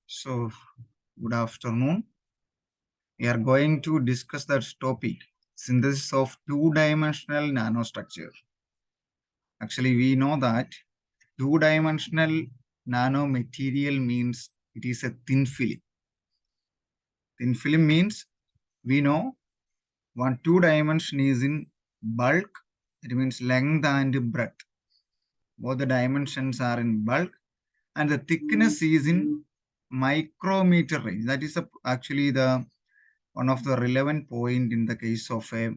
So, good afternoon. We are going to discuss that topic, synthesis of two-dimensional nanostructure. Actually, we know that two-dimensional nanomaterial means it is a thin film. Thin film means we know one two dimension is in bulk, it means length and breadth. Both the dimensions are in bulk, and the thickness is in micrometer range. That is actually the one of the relevant point in the case of a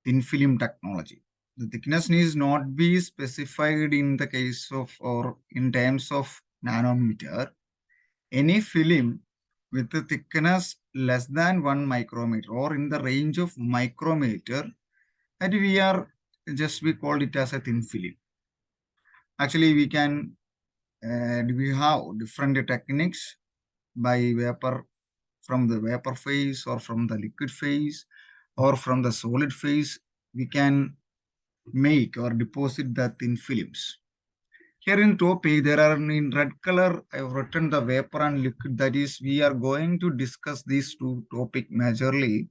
thin film technology. The thickness needs not be specified in the case of or in terms of nanometer. Any film with a thickness less than 1 micrometer or in the range of micrometer, that we call it as a thin film. Actually, we have different techniques by vapor, from the vapor phase or from the liquid phase or from the solid phase. We can make or deposit the thin films. Here in topic, there are in red color, I have written the vapor and liquid. That is, we are going to discuss these two topics majorly.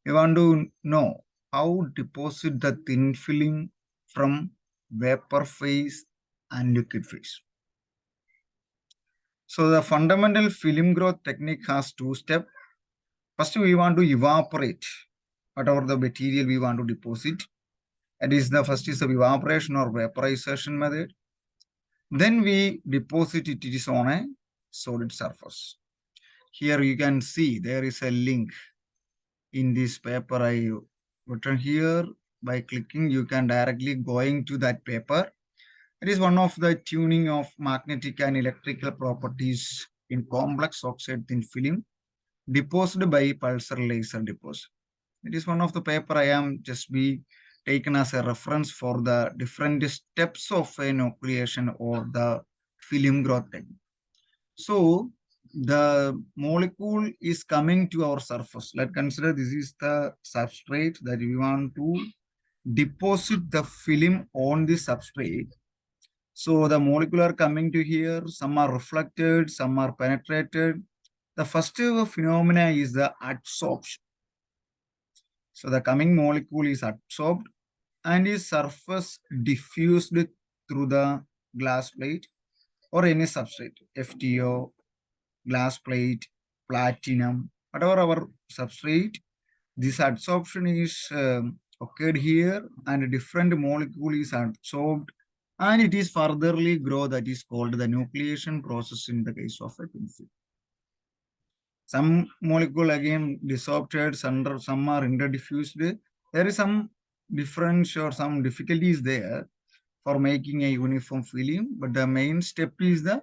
We want to know how deposit the thin film from vapor phase and liquid phase. So the fundamental film growth technique has two steps. First, we want to evaporate whatever the material we want to deposit. That is the first is the evaporation or vaporization method. Then we deposit it is on a solid surface. Here you can see there is a link in this paper I written here. By clicking, you can directly going to that paper. It is one of the tuning of magnetic and electrical properties in complex oxide thin film deposited by pulsar laser deposit. It is one of the paper I am just be taken as a reference for the different steps of a nucleation or the film growth technique. So the molecule is coming to our surface. Let's consider this is the substrate that we want to deposit the film on the substrate. So the molecule are coming to here, some are reflected, some are penetrated. The first phenomena is the adsorption. So the coming molecule is absorbed and is surface diffused through the glass plate or any substrate, FTO, glass plate, platinum, whatever our substrate, this adsorption is occurred here and different molecule is absorbed and it is furtherly grow, that is called the nucleation process in the case of a thin film. Some molecule again desorpted, some are interdiffused. There is some difference or some difficulties there for making a uniform film, but the main step is the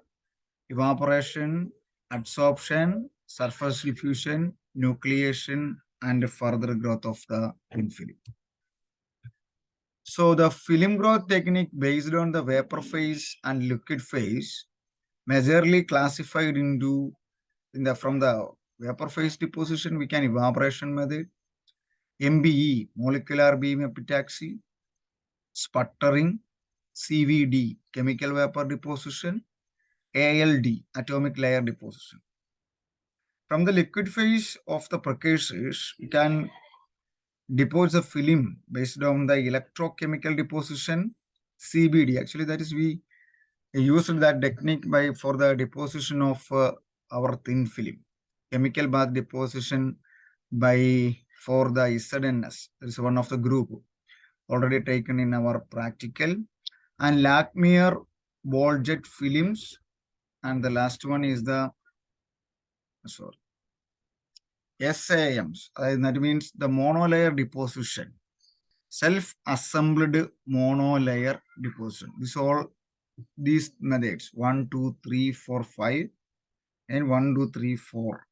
evaporation, adsorption, surface diffusion, nucleation, and further growth of the thin film. So the film growth technique based on the vapor phase and liquid phase, majorly classified into from the vapor phase deposition, we can evaporation method, MBE, molecular beam epitaxy, sputtering, CVD, chemical vapor deposition, ALD, atomic layer deposition. From the liquid phase of the precursors, we can deposit the film based on the electrochemical deposition, CBD. Actually, that is we used that technique for the deposition of our thin film. Chemical bath deposition for the ZNS. That is one of the group already taken in our practical. And Lakmir ball jet films. And the last one is the SAMs. That means the monolayer deposition. Self-assembled monolayer deposition. These methods 1, 2, 3, 4, 5 and 1, 2, 3, 4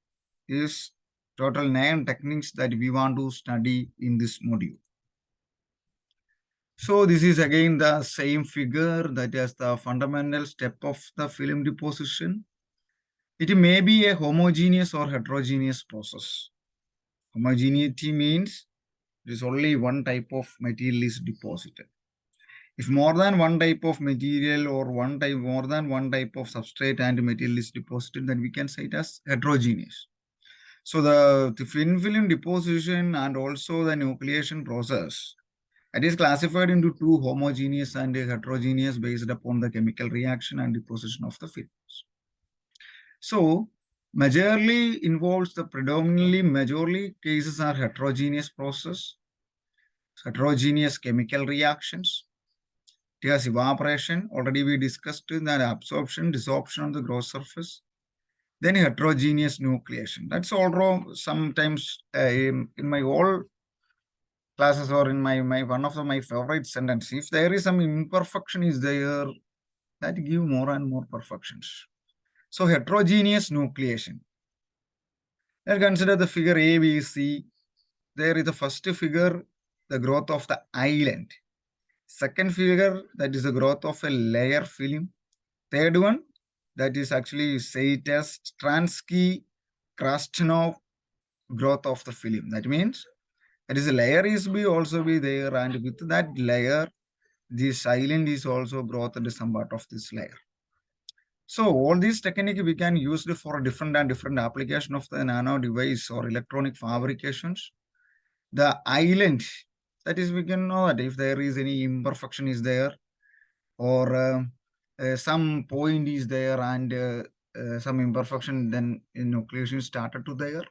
is total 9 techniques that we want to study in this module. So this is again the same figure that is the fundamental step of the film deposition. It may be a homogeneous or heterogeneous process. Homogeneity means there is only one type of material is deposited. If more than one type of material or more than one type of substrate and material is deposited, then we can say it as heterogeneous. So the thin film deposition and also the nucleation process, it is classified into two, homogeneous and heterogeneous, based upon the chemical reaction and deposition of the films. So majorly involves the majorly cases are heterogeneous process, heterogeneous chemical reactions. It has evaporation. Already we discussed that absorption, desorption on the gross surface. Then heterogeneous nucleation. That's all wrong. Sometimes in my all classes or in my one of my favorite sentence, if there is some imperfection is there, that give more and more perfections. So heterogeneous nucleation. Let's consider the figure A, B, C. There is the first figure, the growth of the island. Second figure, that is the growth of a layer film. Third one, that is actually say it as Stransky-Krasnov growth of the film. That means that is a layer is be also be there, and with that layer, this island is also growth in some part of this layer. So all these technique we can use for different application of the nano device or electronic fabrications. The island, that is, we can know that if there is any imperfection is there, or some point is there and some imperfection, then nucleation started to there,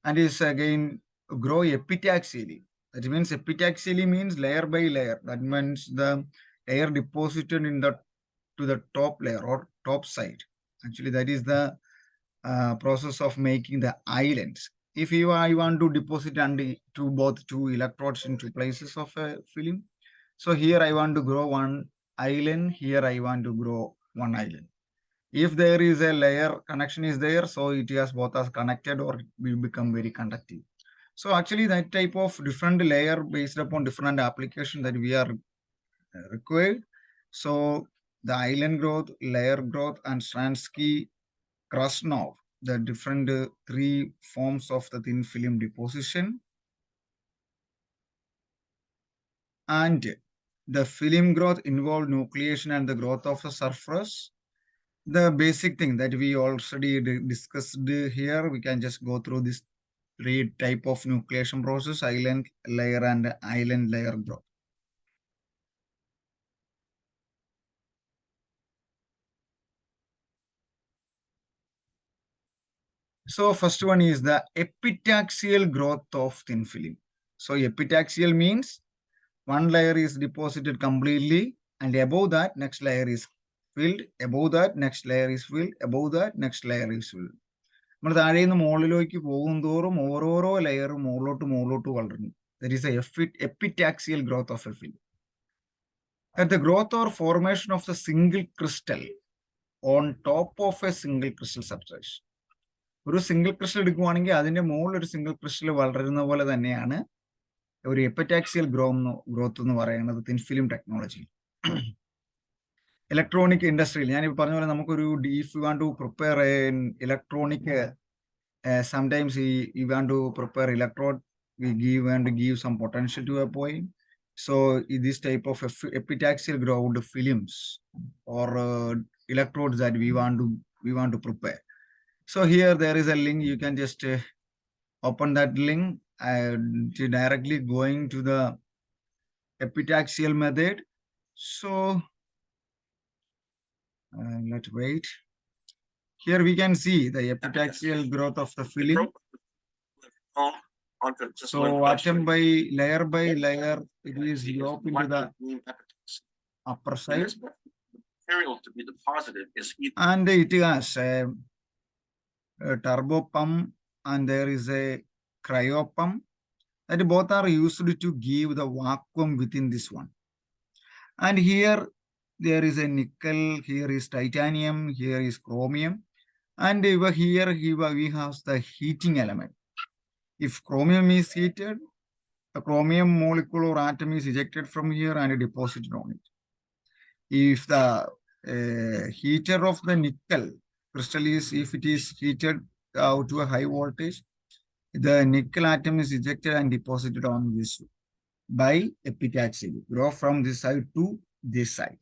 and is again grow epitaxially. That means epitaxially means layer by layer. That means the layer deposited in the to the top layer or top side. Actually, that is the process of making the islands. If I want to deposit and both two electrodes in two places of a film, so here I want to grow one island, here I want to grow one island. If there is a layer connection is there, so it has both as connected or will become very conductive. So actually that type of different layer based upon different application that we are required. So the island growth, layer growth, and Stransky-Krasnov, the different three forms of the thin film deposition. And the film growth involved nucleation and the growth of the surface. The basic thing that we already discussed here, we can just go through this three type of nucleation process: island layer and island layer growth. So first one is the epitaxial growth of thin film. So epitaxial means one layer is deposited completely, and above that next layer is filled, above that next layer is filled, above that next layer is filled. നമ്മൾ താഴെ നിന്ന് മുകളിലേക്ക് പോകും തോറും ഓരോരോ ലെയറും മുകളിലോട്ട് വളരുന്നു. That is a epitaxial growth of a film. At the growth or formation of the single crystal on top of a single crystal substrate. ഒരു സിംഗിൾ ക്രിസ്റ്റൽ എടുക്കുവാണെങ്കിൽ അതിന്റെ മുകളിൽ ഒരു സിംഗിൾ ക്രിസ്റ്റൽ വളരുന്ന പോലെ തന്നെയാണ് ഒരു എപ്പിറ്റാക്സിയൽ ഗ്രോത്ത് എന്ന് പറയുന്നത് തിൻ ഫിലിം ടെക്നോളജി. ഇലക്ട്രോണിക് ഇൻഡസ്ട്രിയിൽ ഞാൻ പറഞ്ഞ പോലെ നമുക്കൊരു if you want to prepare electronic sometimes you want to prepare electrode, we give some potential to a point. So this type of epitaxial ground films or electrodes that we want to prepare. So here there is a link. You can just open that link to directly going to the epitaxial method. So let's wait. Here we can see the epitaxial growth of the film. So atom by layer, it is up into the upper side. Material to be deposited is and it has a turbo pump and there is a cryo pump, that both are used to give the vacuum within this one. And here there is a nickel, here is titanium, here is chromium, and over here we have the heating element. If chromium is heated, a chromium molecule or atom is ejected from here and deposited on it. If the heater of the nickel crystal is, if it is heated out to a high voltage, the nickel atom is ejected and deposited on this by epitaxially, grow from this side to this side.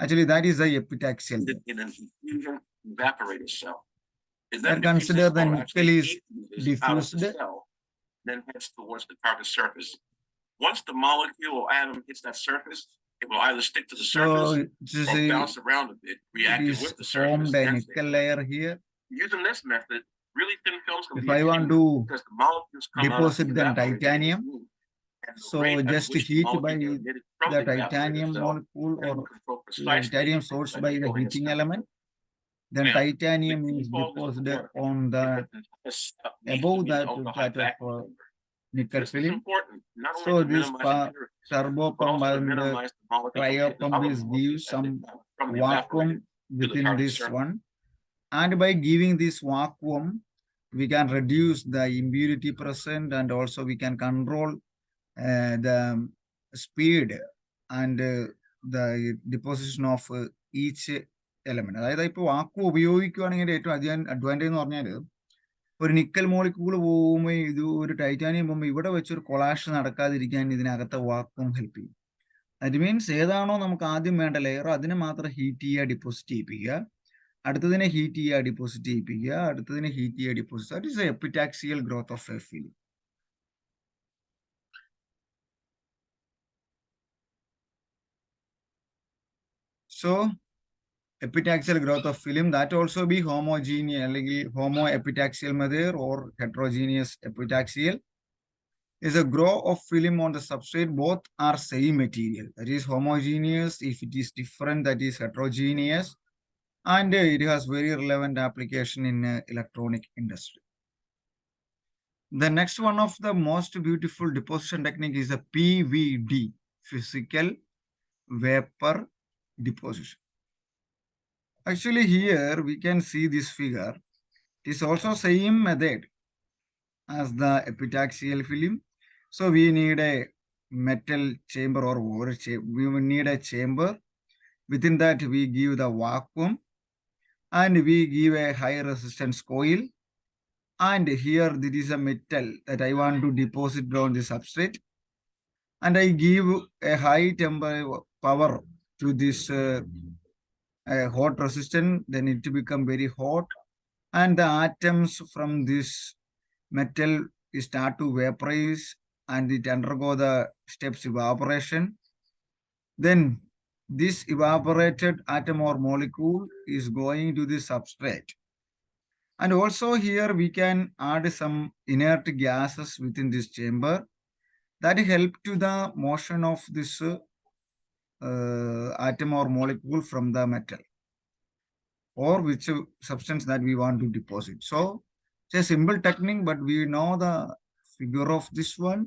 Actually, that is the epitaxial. In an diffusion evaporator cell. And consider the nickel is diffused. Then heads towards the target surface. Once the molecule or atom hits that surface, it will either stick to the surface or bounce around a bit, reacting with the surface. Formed a nickel layer here. Using this method, really thin films can if be I want to because the molecules come deposit the out of titanium, so just heat by the titanium molecule or titanium source by the heating element, then titanium is deposited on the above that of nickel film. So this turbo pump and cryo pump is give some vacuum within this one, and by giving this vacuum we can reduce the impurity present, and also we can control the speed and the deposition of each element. അതായത് ഇപ്പോൾ vacuum ഉപയോഗിക്കുകയാണെങ്കിൽ ഏറ്റവും അധികം advantage എന്ന് പറഞ്ഞാൽ ഒരു nickel molecule പോകുമ്പോൾ ഇത് ഒരു ടൈറ്റാനിയം പോകുമ്പോൾ ഇവിടെ വെച്ചൊരു കൊളാഷ് നടക്കാതിരിക്കാൻ ഇതിനകത്തെ വാക്വം ഹെൽപ്പ് ചെയ്യും. ദാറ്റ് മീൻസ് ഏതാണോ നമുക്ക് ആദ്യം വേണ്ട ലെയർ അതിനെ മാത്രം ഹീറ്റ് ചെയ്യുക, ഡിപ്പോസിറ്റ് ചെയ്യിപ്പിക്കുക, അടുത്തതിനെ ഹീറ്റ് ചെയ്യുക, ഡിപ്പോസിറ്റ് ചെയ്യിപ്പിക്കുക, അടുത്തതിനെ ഹീറ്റ് ചെയ്യുക, deposit. That is epitaxial growth of a film. So epitaxial growth of film, that also be homogeneous, like homoepitaxial mother or heterogeneous epitaxial, is a grow of film on the substrate. Both are same material. That is homogeneous. If it is different, that is heterogeneous. And it has very relevant application in electronic industry. The next one of the most beautiful deposition technique is a PVD, physical vapor deposition. Actually, here we can see this figure. It is also same method as the epitaxial film. So we need a metal chamber or water chamber. We will need a chamber. Within that, we give the vacuum and we give a high resistance coil. And here there is a metal that I want to deposit on the substrate. And I give a high temperature power to this hot resistant, then it become very hot, and the atoms from this metal start to vaporize and it undergo the steps evaporation. Then this evaporated atom or molecule is going to the substrate. And also here we can add some inert gases within this chamber that help to the motion of this atom or molecule from the metal or which substance that we want to deposit. So it's a simple technique, but we know the figure of this one.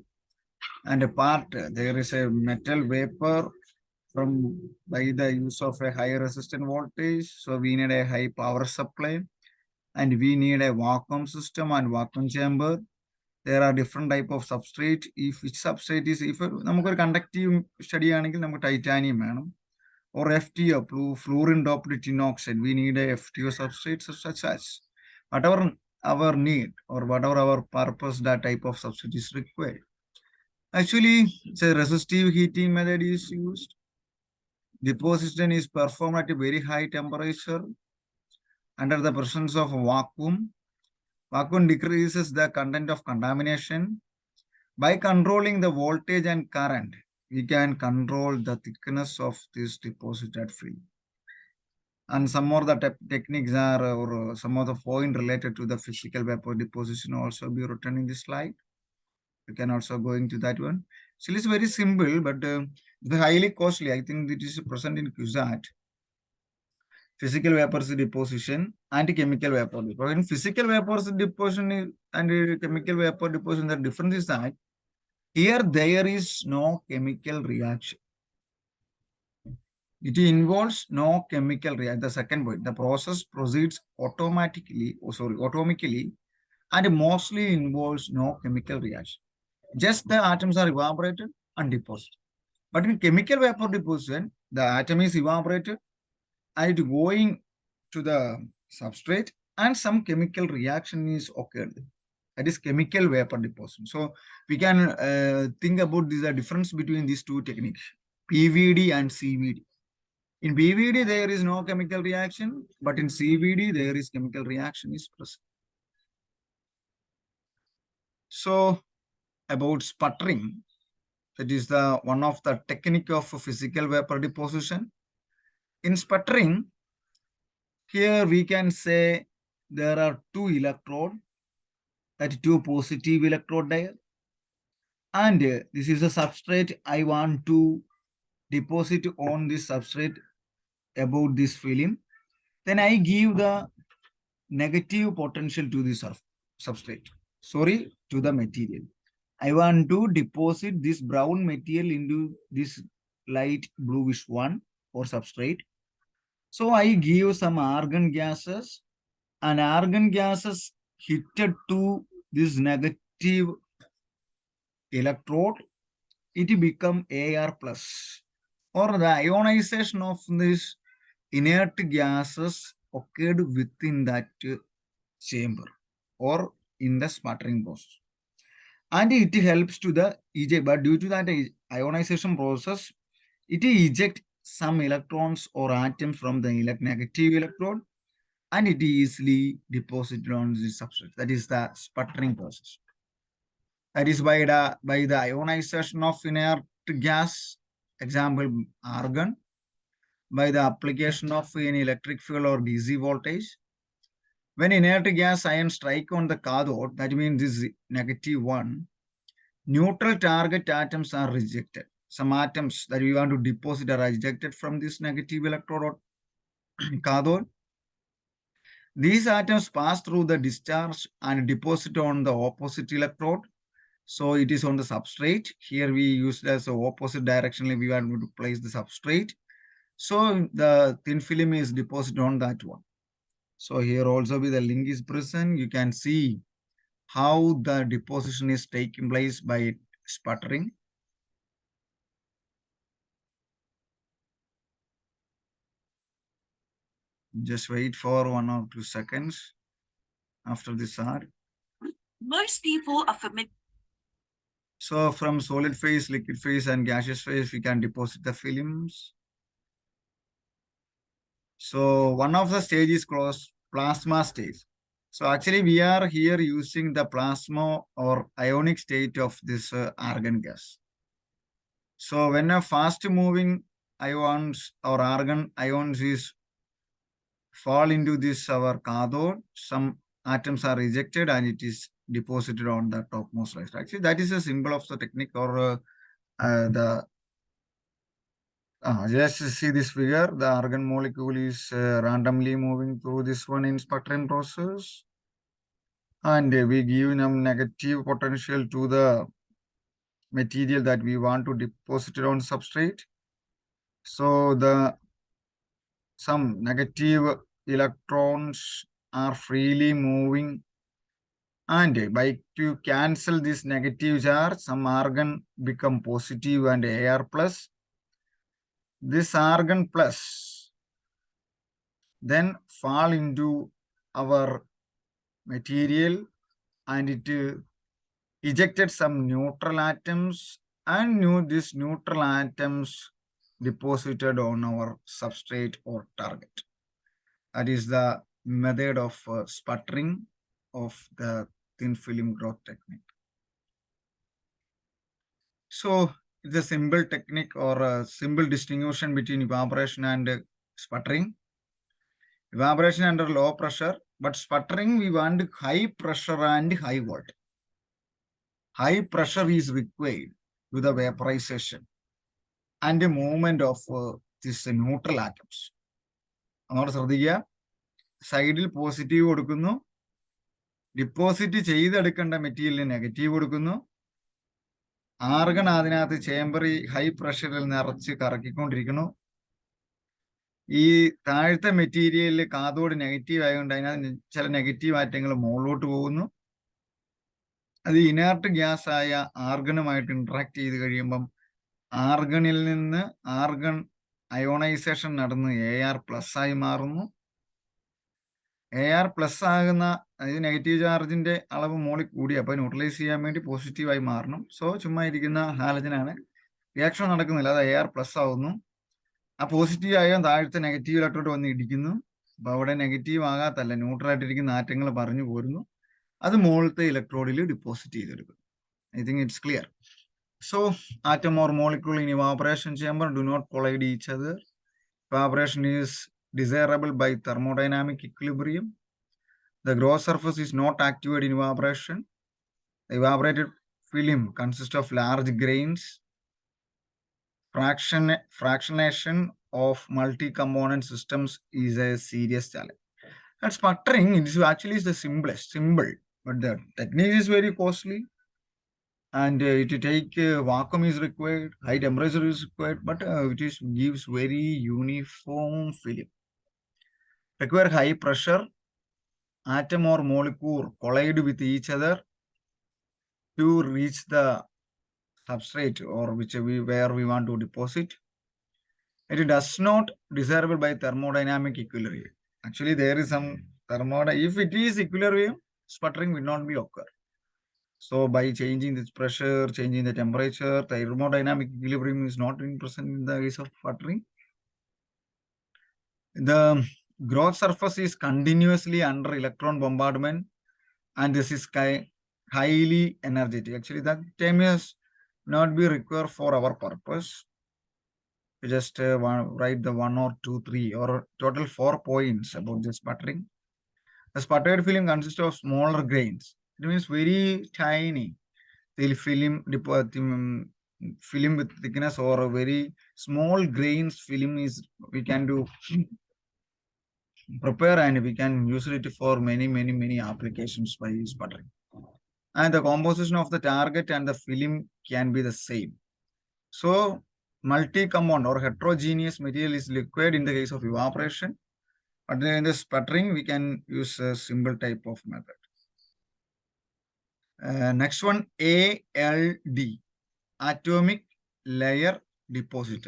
And a part, there is a metal vapor from by the use of a high resistant voltage. So we need a high power supply and we need a vacuum system and vacuum chamber. There are different type of substrate. If which substrate is, if നമുക്ക് ഒരു conductive study ആണെങ്കിൽ നമുക്ക് titanium വേണം, or FTO, fluorine doped tin oxide, we need a FTO substrate such as whatever our need or whatever our purpose, that type of substrate is required. Actually, it's a resistive heating method is used. Deposition is performed at a very high temperature under the presence of vacuum. Vacuum decreases the content of contamination. By controlling the voltage and current, we can control the thickness of this deposited film. And some more the techniques are, or some of the point related to the physical vapor deposition also be written in this slide. You can also go into that one. So it's very simple, but it's highly costly. I think it is present in QSAT. Physical vapor deposition and chemical vapor deposition. In physical vapor deposition and chemical vapor deposition, the difference is that here there is no chemical reaction. It involves no chemical reaction. The second point, the process proceeds atomically, and mostly involves no chemical reaction. Just the atoms are evaporated and deposited. But in chemical vapor deposition, the atom is evaporated and it going to the substrate and some chemical reaction is occurred. That is chemical vapor deposition. So we can think about the difference between these two techniques. PVD and CVD. In PVD, there is no chemical reaction, but in CVD, there is chemical reaction is present. So, about sputtering, that is the one of the technique of physical vapor deposition. In sputtering, here we can say there are two electrodes, that two positive electrode there. And this is a substrate I want to deposit on this substrate about this film. Then I give the negative potential to the substrate. Sorry, to the material. I want to deposit this brown material into this light bluish one or substrate. So I give some argon gases, and argon gases hitted to this negative electrode, it become AR plus, or the ionization of this inert gases occurred within that chamber or in the sputtering process. And it helps to the eject, but due to that ionization process, it eject some electrons or atoms from the negative electrode, and it easily deposited on the substrate. That is the sputtering process. That is by the ionization of inert gas, example argon, by the application of an electric field or DC voltage. When inert gas ion strike on the cathode, that means this negative one, neutral target atoms are rejected. Some atoms that we want to deposit are ejected from this negative electrode or cathode. These atoms pass through the discharge and deposit on the opposite electrode. So it is on the substrate. Here we use it as a opposite directionally. We want to place the substrate. So the thin film is deposited on that one. So here also the link is present. You can see how the deposition is taking place by sputtering. Just wait for 1 or 2 seconds after this art. Most people are familiar. So from solid phase, liquid phase, and gaseous phase, we can deposit the films. So one of the stages is called plasma stage. So actually we are here using the plasma or ionic state of this argon gas. So when a fast moving ions or argon ions is fall into this our cathode, some atoms are ejected and it is deposited on the topmost layer. Actually that is a symbol of the technique or just see this figure. The argon molecule is randomly moving through this one in sputtering process, and we give them negative potential to the material that we want to deposit it on substrate. So some negative electrons are freely moving, and by to cancel this negative charge, some argon become positive and AR plus. This argon plus then fall into our material, and it ejected some neutral atoms, and these neutral atoms deposited on our substrate or target. That is the method of sputtering of the thin film growth technique. So it's a simple technique or a simple distinction between evaporation and sputtering. Evaporation under low pressure, but sputtering we want high pressure and high voltage. High pressure is required to the vaporization and the movement of this neutral atoms. Another ശ്രദ്ധിക്കുക, സൈഡിൽ positive കൊടുക്കുന്നു, deposit ചെയ്തെടുക്കേണ്ട മെറ്റീരിയലിന് negative കൊടുക്കുന്നു, argon അതിനകത്ത് ചേംബറി high പ്രഷറിൽ നിറച്ച് കറക്കിക്കൊണ്ടിരിക്കുന്നു. ഈ താഴത്തെ മെറ്റീരിയലിൽ കാഥോഡ് നെഗറ്റീവ് ആയതുകൊണ്ട് അതിനകത്ത് ചില നെഗറ്റീവ് ആറ്റങ്ങൾ മുകളിലോട്ട് പോകുന്നു. അത് ഇനർട്ട് ഗ്യാസ് ആയ ആർഗണുമായിട്ട് ഇന്ററാക്ട് ചെയ്ത് കഴിയുമ്പം ആർഗണിൽ നിന്ന് ആർഗൺ അയോണൈസേഷൻ നടന്ന് AR പ്ലസ് ആയി മാറുന്നു. AR പ്ലസ് ആകുന്ന അതായത് നെഗറ്റീവ് ചാർജിന്റെ അളവ് മോളിൽ കൂടി, അപ്പൊ ന്യൂട്രലൈസ് ചെയ്യാൻ വേണ്ടി പോസിറ്റീവായി മാറണം. സോ ചുമ്മാ ഇരിക്കുന്ന ഹാലജനാണ് റിയാക്ഷൻ നടക്കുന്നില്ല, അത് എയർ പ്ലസ് ആവുന്നു. ആ പോസിറ്റീവ് ആയ താഴത്തെ നെഗറ്റീവ് ഇലക്ട്രോഡ് വന്ന് ഇടിക്കുന്നു. അപ്പൊ അവിടെ നെഗറ്റീവ് ആകാത്തല്ല, ന്യൂട്രൽ ആയിട്ടിരിക്കുന്ന ആറ്റങ്ങൾ പറഞ്ഞു പോരുന്നു. അത് മുകളിലത്തെ ഇലക്ട്രോഡിൽ ഡിപ്പോസിറ്റ് ചെയ്തെടുക്കും. I think it's clear. So atom or molecule in evaporation chamber do not collide each other. Evaporation is desirable by thermodynamic equilibrium. The gross surface is not activated in evaporation. The evaporated film consists of large grains. Fractionation of multi-component systems is a serious challenge. And sputtering is actually the simplest symbol, but the technique is very costly. And to take vacuum is required, high temperature is required, but it gives very uniform film. Require high pressure, atom or molecule collide with each other to reach the substrate or where we want to deposit. It does not desirable by thermodynamic equilibrium. Actually, there is some if it is equilibrium, sputtering will not be occur. So by changing this pressure, changing the temperature, the thermodynamic equilibrium is not present in the case of sputtering. The gross surface is continuously under electron bombardment, and this is highly energetic. Actually, that term is not be required for our purpose. We just write the 1 or 2, 3 or total 4 points about the sputtering. The sputtered film consists of smaller grains. It means very tiny. The film with thickness or a very small grains film is we can do prepare, and we can use it for many applications by sputtering. And the composition of the target and the film can be the same. So multi-compound or heterogeneous material is liquid in the case of evaporation, but in the sputtering we can use a simple type of method. Next one, ALD, atomic layer deposit.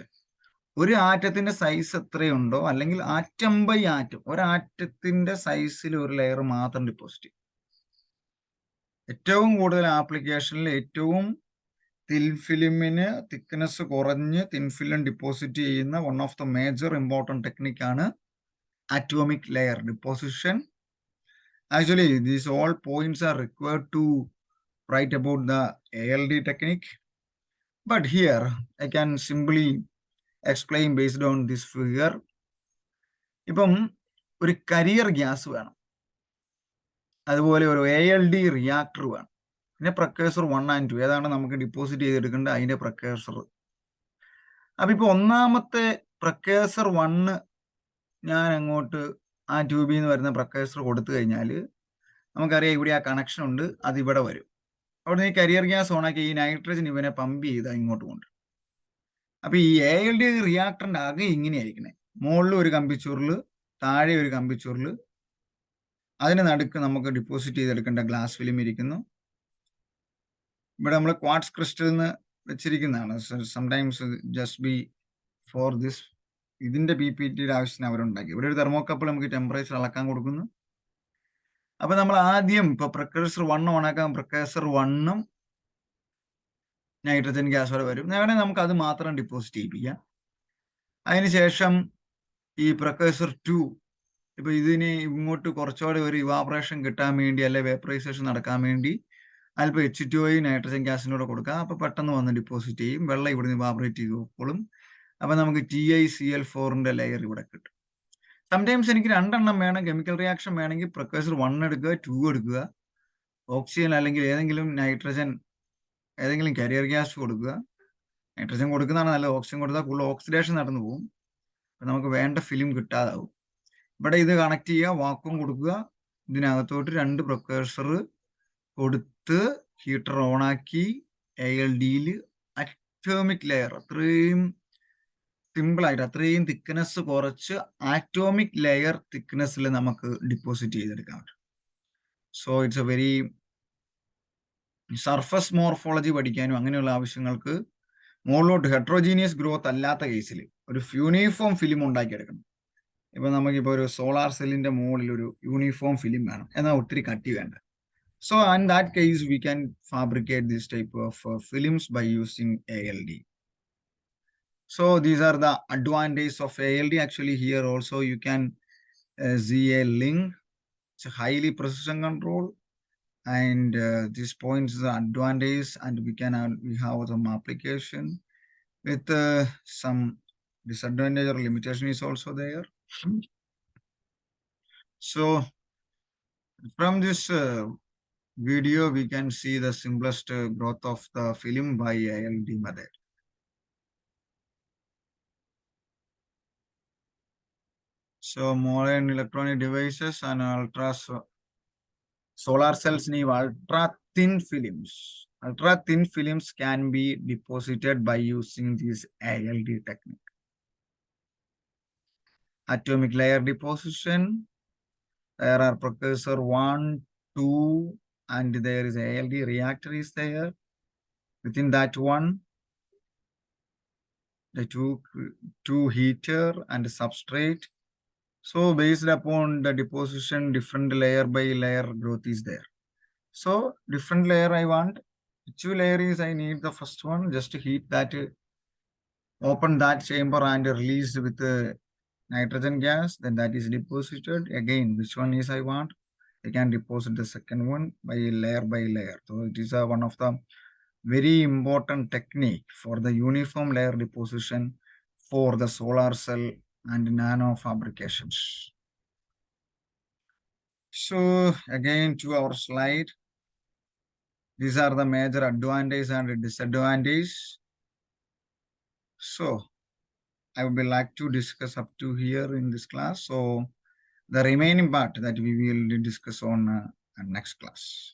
ഒരു ആറ്റത്തിന്റെ size എത്രയുണ്ടോ, അല്ലെങ്കിൽ atom by atom, ഒരാറ്റത്തിന്റെ സൈസിൽ ഒരു layer മാത്രം deposit ചെയ്യും. ഏറ്റവും കൂടുതൽ ആപ്ലിക്കേഷനിൽ ഏറ്റവും തിൻ ഫിലിമിന് തിക്നെസ് കുറഞ്ഞ് തിൻ ഫിലിം ഡിപ്പോസിറ്റ് ചെയ്യുന്ന one of the major important ടെക്നിക്കാണ് atomic layer deposition. Actually, these all points are required to write about the ALD technique. But here, I can simply explain based on this figure. ഇപ്പം ഒരു career gas വേണം, അതുപോലെ ഒരു ALD reactor വേണം, പിന്നെ പ്രക്കേഴ്സർ 1 and 2 ഏതാണ് നമുക്ക് ഡിപ്പോസിറ്റ് ചെയ്തെടുക്കേണ്ടത് അതിന്റെ പ്രക്കേഴ്സർ. അപ്പൊ ഇപ്പൊ ഒന്നാമത്തെ പ്രക്കേഴ്സർ 1 ഞാൻ അങ്ങോട്ട് ആ ട്യൂബിൽ നിന്ന് വരുന്ന പ്രക്കേഴ്സർ കൊടുത്തു കഴിഞ്ഞാൽ നമുക്കറിയാം ഇവിടെ ആ കണക്ഷൻ ഉണ്ട്, അത് ഇവിടെ വരും. അവിടെ നിന്ന് ഈ കരിയർ ഗ്യാസ് ഓണാക്കി ഈ നൈട്രജൻ ഇവനെ പമ്പ് ചെയ്ത് ഇങ്ങോട്ട് കൊണ്ട്. അപ്പൊ ഈ ALD റിയാക്ടറിന്റെ അകം ഇങ്ങനെയായിരിക്കണേ, മുകളിൽ ഒരു കമ്പിച്ചൂറിൽ, താഴെ ഒരു കമ്പിച്ചൂറിൽ, അതിന് നടുക്ക് നമുക്ക് ഡിപ്പോസിറ്റ് ചെയ്തെടുക്കേണ്ട ഗ്ലാസ് ഫിലിം ഇരിക്കുന്നു. ഇവിടെ നമ്മൾ ക്വാർട്സ് ക്രിസ്റ്റൽ നിന്ന് വെച്ചിരിക്കുന്നതാണ്. Sometimes just before this, ഇതിന്റെ PPTയുടെ ആവശ്യത്തിന് അവരുണ്ടാക്കി. ഇവിടെ ഒരു തെർമോകപ്പിൾ നമുക്ക് ടെമ്പറേച്ചർ അളക്കാൻ കൊടുക്കുന്നു. അപ്പൊ നമ്മൾ ആദ്യം ഇപ്പൊ പ്രക്കേഴ്സർ 1 ഓണാക്കാൻ, പ്രക്കേഴ്സർ 1 നൈട്രജൻ ഗ്യാസ് വരെ വരും. വേണമെങ്കിൽ നമുക്ക് അത് മാത്രം ഡിപ്പോസിറ്റ് ചെയ്യിപ്പിക്കാം. അതിനുശേഷം ഈ പ്രക്കേഴ്സർ 2 ഇപ്പൊ ഇതിന് ഇങ്ങോട്ട് കുറച്ചുകൂടെ ഒരു ഇവാപറേഷൻ കിട്ടാൻ വേണ്ടി, അല്ലെ വേപ്പറൈസേഷൻ നടക്കാൻ വേണ്ടി അല്പം H2O നൈട്രജൻ ഗ്യാസിനോട് കൊടുക്കാം. അപ്പൊ പെട്ടെന്ന് വന്ന് ഡിപ്പോസിറ്റ് ചെയ്യും, വെള്ളം ഇവിടുന്ന് ഇവാപറേറ്റ് ചെയ്ത് പോയിക്കോളും. അപ്പൊ നമുക്ക് TiCl4ന്റെ ലെയർ ഇവിടെ കിട്ടും. സംടൈംസ് എനിക്ക് 2 എണ്ണം വേണം, കെമിക്കൽ റിയാക്ഷൻ വേണമെങ്കിൽ പ്രക്കേഴ്സർ 1 എടുക്കുക, 2 എടുക്കുക, ഓക്സിജൻ അല്ലെങ്കിൽ ഏതെങ്കിലും നൈട്രജൻ, ഏതെങ്കിലും കരിയർ ഗ്യാസ് കൊടുക്കുക. നൈട്രജൻ കൊടുക്കുന്നതാണ് നല്ലത്, ഓക്സിജൻ കൊടുത്താൽ കൂടുതൽ ഓക്സിഡേഷൻ നടന്നു പോകും, നമുക്ക് വേണ്ട ഫിലിം കിട്ടാതാവും. ഇവിടെ ഇത് കണക്ട് ചെയ്യുക, വാക്വം കൊടുക്കുക, ഇതിനകത്തോട്ട് 2 പ്രക്കേഴ്സർ കൊടുത്ത് ഹീറ്റർ ഓണാക്കി ALDയിൽ അറ്റോമിക് ലെയർ അത്രയും സിമ്പിളായിട്ട്, അത്രയും തിക്നെസ് കുറച്ച് ആറ്റോമിക് ലെയർ തിക്നെസ്സിൽ നമുക്ക് ഡിപ്പോസിറ്റ് ചെയ്തെടുക്കാൻ പറ്റും. So it's A very surface morphology പഠിക്കാനും അങ്ങനെയുള്ള ആവശ്യങ്ങൾക്ക് മുകളിലോട്ട് ഹെട്രോജീനിയസ് ഗ്രോത്ത് അല്ലാത്ത കേസിൽ ഒരു യൂണിഫോം ഫിലിം ഉണ്ടാക്കിയെടുക്കണം. ഇപ്പൊ നമുക്കിപ്പോൾ ഒരു സോളാർ സെല്ലിന്റെ മുകളിൽ ഒരു യൂണിഫോം ഫിലിം വേണം, എന്നാൽ ഒത്തിരി കട്ടി വേണ്ട. So in that case we can fabricate this type of films by using ALD. So these are the advantages of ALD. Actually, here also you can see a link. It's a highly precision control, and this points the advantage, and we have some application with some disadvantage or limitation is also there. So from this video, we can see the simplest growth of the film by ALD method. So modern electronic devices and solar cells need ultra thin films. Ultra thin films can be deposited by using this ALD technique. Atomic layer deposition. There are precursor 1, 2, and there is ALD reactor is there. Within that one, the two heater and substrate. So based upon the deposition, different layer by layer growth is there. So different layer I want. Which layer is I need the first one, just to heat that, open that chamber and release with nitrogen gas, then that is deposited. Again, which one is I want? I can deposit the second one by layer. So it is one of the very important technique for the uniform layer deposition for the solar cell and nano fabrications. So again, to our slide, these are the major advantages and disadvantages. So I would like to discuss up to here in this class. So the remaining part that we will discuss on next class.